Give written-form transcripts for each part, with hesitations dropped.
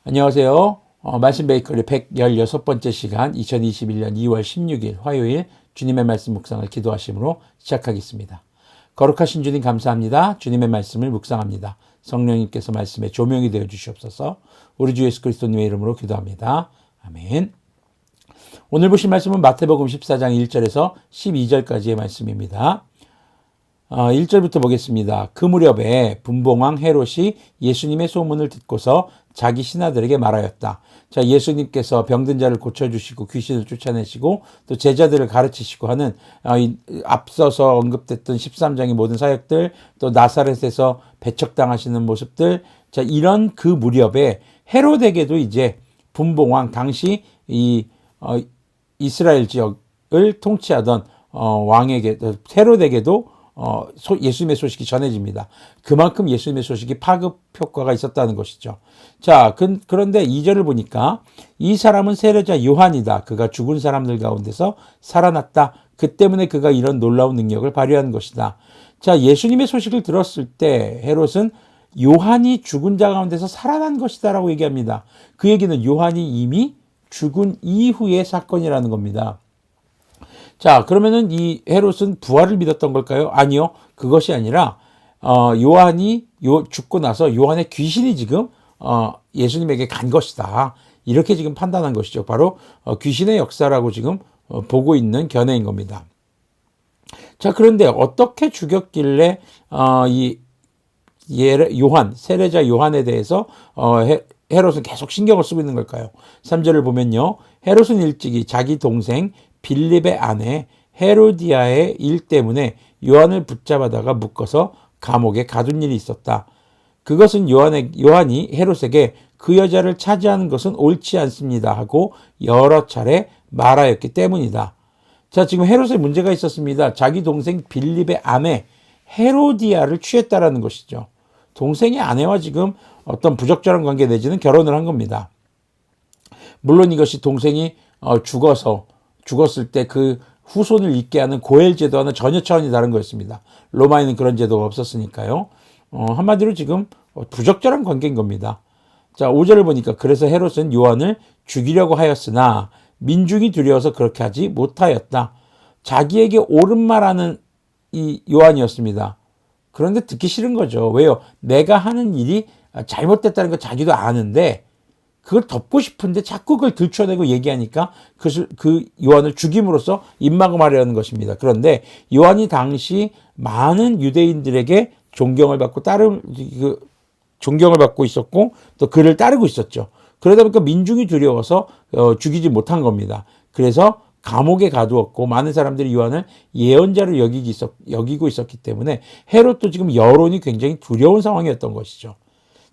안녕하세요. 말씀 베이커리 116번째 시간 2021년 2월 16일 화요일 주님의 말씀 묵상을 기도하심으로 시작하겠습니다. 거룩하신 주님 감사합니다. 주님의 말씀을 묵상합니다. 성령님께서 말씀에 조명이 되어 주시옵소서. 우리 주 예수 그리스도님의 이름으로 기도합니다. 아멘. 오늘 보실 말씀은 마태복음 14장 1절에서 12절까지의 말씀입니다. 1절부터 보겠습니다. 그 무렵에 분봉왕 헤롯이 예수님의 소문을 듣고서 자기 신하들에게 말하였다. 자, 예수님께서 병든 자를 고쳐주시고 귀신을 쫓아내시고 또 제자들을 가르치시고 하는 앞서서 언급됐던 13장의 모든 사역들, 또 나사렛에서 배척당하시는 모습들, 자, 이런 그 무렵에 헤롯에게도 이제 분봉왕 당시 이스라엘 지역을 통치하던 왕에게 헤롯에게도 예수님의 소식이 전해집니다. 그만큼 예수님의 소식이 파급 효과가 있었다는 것이죠. 자, 그런데 2절을 보니까 이 사람은 세례자 요한이다. 그가 죽은 사람들 가운데서 살아났다. 그 때문에 그가 이런 놀라운 능력을 발휘한 것이다. 자, 예수님의 소식을 들었을 때 헤롯은 요한이 죽은 자 가운데서 살아난 것이다 라고 얘기합니다. 그 얘기는 요한이 이미 죽은 이후의 사건이라는 겁니다. 자, 그러면은 이 헤롯은 부활을 믿었던 걸까요? 아니요. 그것이 아니라, 요한이 죽고 나서 요한의 귀신이 지금, 예수님에게 간 것이다. 이렇게 지금 판단한 것이죠. 바로, 귀신의 역사라고 지금, 보고 있는 견해인 겁니다. 자, 그런데 어떻게 죽였길래, 세례자 요한에 대해서, 헤롯은 계속 신경을 쓰고 있는 걸까요? 3절을 보면요. 헤롯은 일찍이 자기 동생 빌립의 아내 헤로디아의 일 때문에 요한을 붙잡아다가 묶어서 감옥에 가둔 일이 있었다. 그것은 요한이 헤롯에게 그 여자를 차지하는 것은 옳지 않습니다 하고 여러 차례 말하였기 때문이다. 자, 지금 헤롯에 문제가 있었습니다. 자기 동생 빌립의 아내 헤로디아를 취했다라는 것이죠. 동생의 아내와 지금 어떤 부적절한 관계 내지는 결혼을 한 겁니다. 물론 이것이 동생이 죽었을 때 그 후손을 잇게 하는 고엘 제도와는 전혀 차원이 다른 거였습니다. 로마에는 그런 제도가 없었으니까요. 한마디로 지금 부적절한 관계인 겁니다. 자, 5절을 보니까 그래서 헤롯은 요한을 죽이려고 하였으나 민중이 두려워서 그렇게 하지 못하였다. 자기에게 옳은 말하는 이 요한이었습니다. 그런데 듣기 싫은 거죠. 왜요? 내가 하는 일이 잘못됐다는 거 자기도 아는데 그걸 덮고 싶은데 자꾸 그걸 들춰내고 얘기하니까 그 요한을 죽임으로써 입막음하려는 것입니다. 그런데 요한이 당시 많은 유대인들에게 존경을 받고 있었고 또 그를 따르고 있었죠. 그러다 보니까 민중이 두려워서 죽이지 못한 겁니다. 그래서 감옥에 가두었고 많은 사람들이 요한을 예언자로 여기고 있었기 때문에 헤롯도 지금 여론이 굉장히 두려운 상황이었던 것이죠.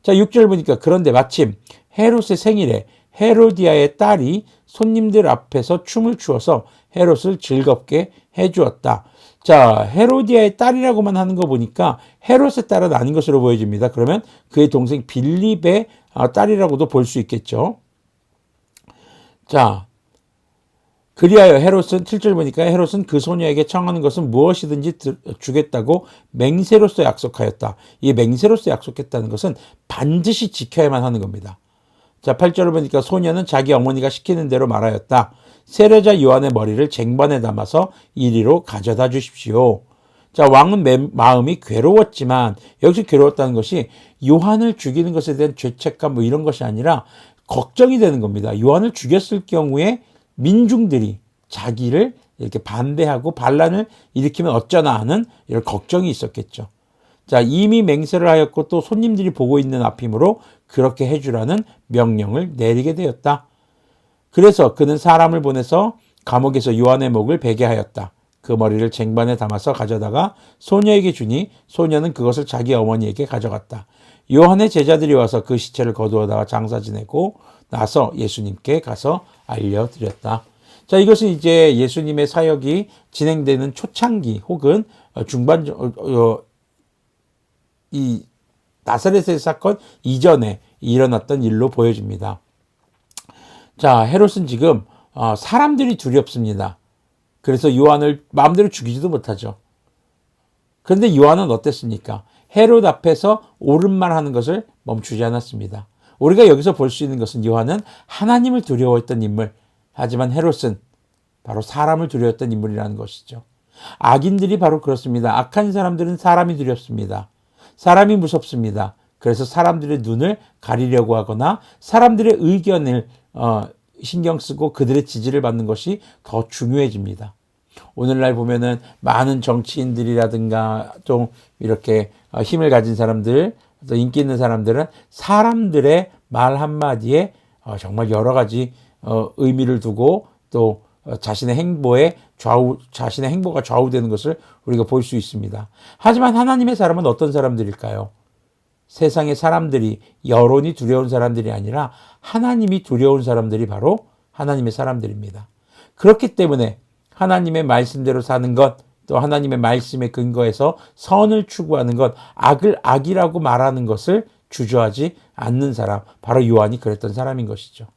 자, 6절 보니까 그런데 마침 헤롯의 생일에 헤로디아의 딸이 손님들 앞에서 춤을 추어서 헤롯을 즐겁게 해주었다. 자, 헤로디아의 딸이라고만 하는 거 보니까 헤롯의 딸은 아닌 것으로 보여집니다. 그러면 그의 동생 빌립의 딸이라고도 볼 수 있겠죠. 자, 그리하여 헤롯은 7절 보니까 헤롯은 그 소녀에게 청하는 것은 무엇이든지 주겠다고 맹세로서 약속하였다. 이 맹세로서 약속했다는 것은 반드시 지켜야만 하는 겁니다. 자, 8절을 보니까 소녀는 자기 어머니가 시키는 대로 말하였다. 세례자 요한의 머리를 쟁반에 담아서 이리로 가져다 주십시오. 자, 왕은 마음이 괴로웠지만 여기서 괴로웠다는 것이 요한을 죽이는 것에 대한 죄책감 이런 것이 아니라 걱정이 되는 겁니다. 요한을 죽였을 경우에 민중들이 자기를 이렇게 반대하고 반란을 일으키면 어쩌나 하는 이런 걱정이 있었겠죠. 자, 이미 맹세를 하였고 또 손님들이 보고 있는 앞이므로 그렇게 해주라는 명령을 내리게 되었다. 그래서 그는 사람을 보내서 감옥에서 요한의 목을 베게 하였다. 그 머리를 쟁반에 담아서 가져다가 소녀에게 주니 소녀는 그것을 자기 어머니에게 가져갔다. 요한의 제자들이 와서 그 시체를 거두어다가 장사 지내고 나서 예수님께 가서 알려드렸다. 자, 이것은 이제 예수님의 사역이 진행되는 초창기 혹은 이 나사렛의 사건 이전에 일어났던 일로 보여집니다. 자, 헤롯은 지금 사람들이 두렵습니다. 그래서 요한을 마음대로 죽이지도 못하죠. 그런데 요한은 어땠습니까? 헤롯 앞에서 옳은 말 하는 것을 멈추지 않았습니다. 우리가 여기서 볼 수 있는 것은 요한은 하나님을 두려워했던 인물, 하지만 헤롯은 바로 사람을 두려워했던 인물이라는 것이죠. 악인들이 바로 그렇습니다. 악한 사람들은 사람이 두렵습니다. 사람이 무섭습니다. 그래서 사람들의 눈을 가리려고 하거나 사람들의 의견을 신경 쓰고 그들의 지지를 받는 것이 더 중요해집니다. 오늘날 보면은 많은 정치인들이라든가 좀 이렇게 힘을 가진 사람들, 또 인기 있는 사람들은 사람들의 말 한마디에 정말 여러 가지 의미를 두고 또 자신의 행보가 좌우되는 것을 우리가 볼 수 있습니다. 하지만 하나님의 사람은 어떤 사람들일까요? 세상의 사람들이, 여론이 두려운 사람들이 아니라 하나님이 두려운 사람들이 바로 하나님의 사람들입니다. 그렇기 때문에 하나님의 말씀대로 사는 것, 또 하나님의 말씀에 근거해서 선을 추구하는 것, 악을 악이라고 말하는 것을 주저하지 않는 사람, 바로 요한이 그랬던 사람인 것이죠.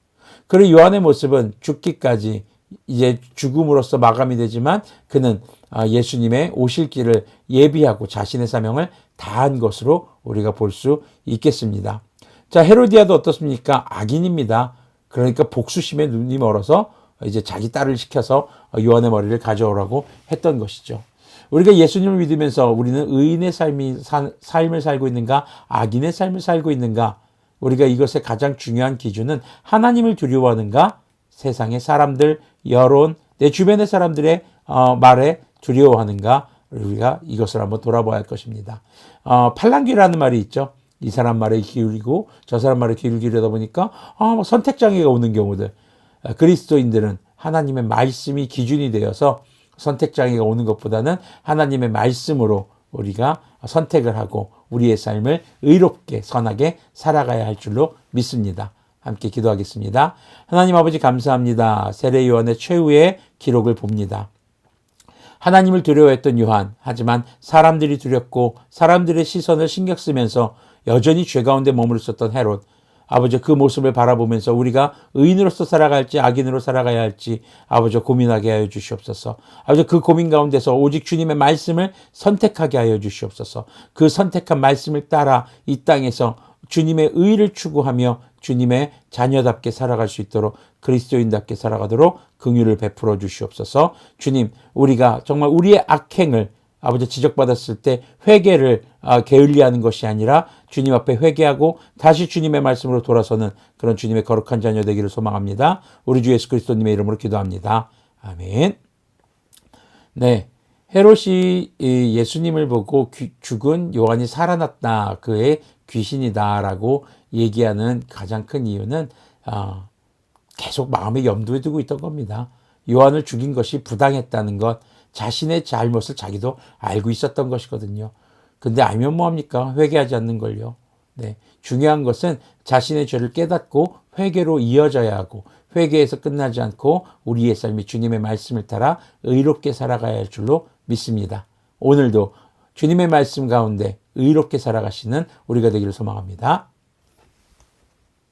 그리고 요한의 모습은 죽기까지 이제 죽음으로써 마감이 되지만 그는 예수님의 오실 길을 예비하고 자신의 사명을 다한 것으로 우리가 볼 수 있겠습니다. 자, 헤로디아도 어떻습니까? 악인입니다. 그러니까 복수심에 눈이 멀어서 이제 자기 딸을 시켜서 요한의 머리를 가져오라고 했던 것이죠. 우리가 예수님을 믿으면서 우리는 의인의 삶을 살고 있는가, 악인의 삶을 살고 있는가, 우리가 이것의 가장 중요한 기준은 하나님을 두려워하는가, 세상의 사람들, 여론, 내 주변의 사람들의 말에 두려워하는가, 우리가 이것을 한번 돌아봐야 할 것입니다. 팔랑귀라는 말이 있죠. 이 사람 말에 기울이고 저 사람 말에 귀를 기울이다 보니까 선택장애가 오는 경우들. 그리스도인들은 하나님의 말씀이 기준이 되어서 선택장애가 오는 것보다는 하나님의 말씀으로 우리가 선택을 하고 우리의 삶을 의롭게 선하게 살아가야 할 줄로 믿습니다. 함께 기도하겠습니다. 하나님 아버지 감사합니다. 세례 요한의 최후의 기록을 봅니다. 하나님을 두려워했던 요한, 하지만 사람들이 두렵고 사람들의 시선을 신경 쓰면서 여전히 죄 가운데 머물러 있었던 헤롯, 아버지 그 모습을 바라보면서 우리가 의인으로서 살아갈지 악인으로 살아가야 할지 아버지 고민하게 하여 주시옵소서. 아버지 그 고민 가운데서 오직 주님의 말씀을 선택하게 하여 주시옵소서. 그 선택한 말씀을 따라 이 땅에서 주님의 의를 추구하며 주님의 자녀답게 살아갈 수 있도록 그리스도인답게 살아가도록 긍휼을 베풀어 주시옵소서. 주님, 우리가 정말 우리의 악행을 아버지 지적받았을 때 회개를 게을리하는 것이 아니라 주님 앞에 회개하고 다시 주님의 말씀으로 돌아서는 그런 주님의 거룩한 자녀 되기를 소망합니다. 우리 주 예수 그리스도님의 이름으로 기도합니다. 아멘. 네, 헤롯이 예수님을 보고 죽은 요한이 살아났다, 그의 귀신이다라고 얘기하는 가장 큰 이유는 계속 마음에 염두에 두고 있던 겁니다. 요한을 죽인 것이 부당했다는 것, 자신의 잘못을 자기도 알고 있었던 것이거든요. 근데 알면 뭐합니까? 회개하지 않는 걸요. 네, 중요한 것은 자신의 죄를 깨닫고 회개로 이어져야 하고 회개에서 끝나지 않고 우리의 삶이 주님의 말씀을 따라 의롭게 살아가야 할 줄로 믿습니다. 오늘도 주님의 말씀 가운데 의롭게 살아가시는 우리가 되기를 소망합니다.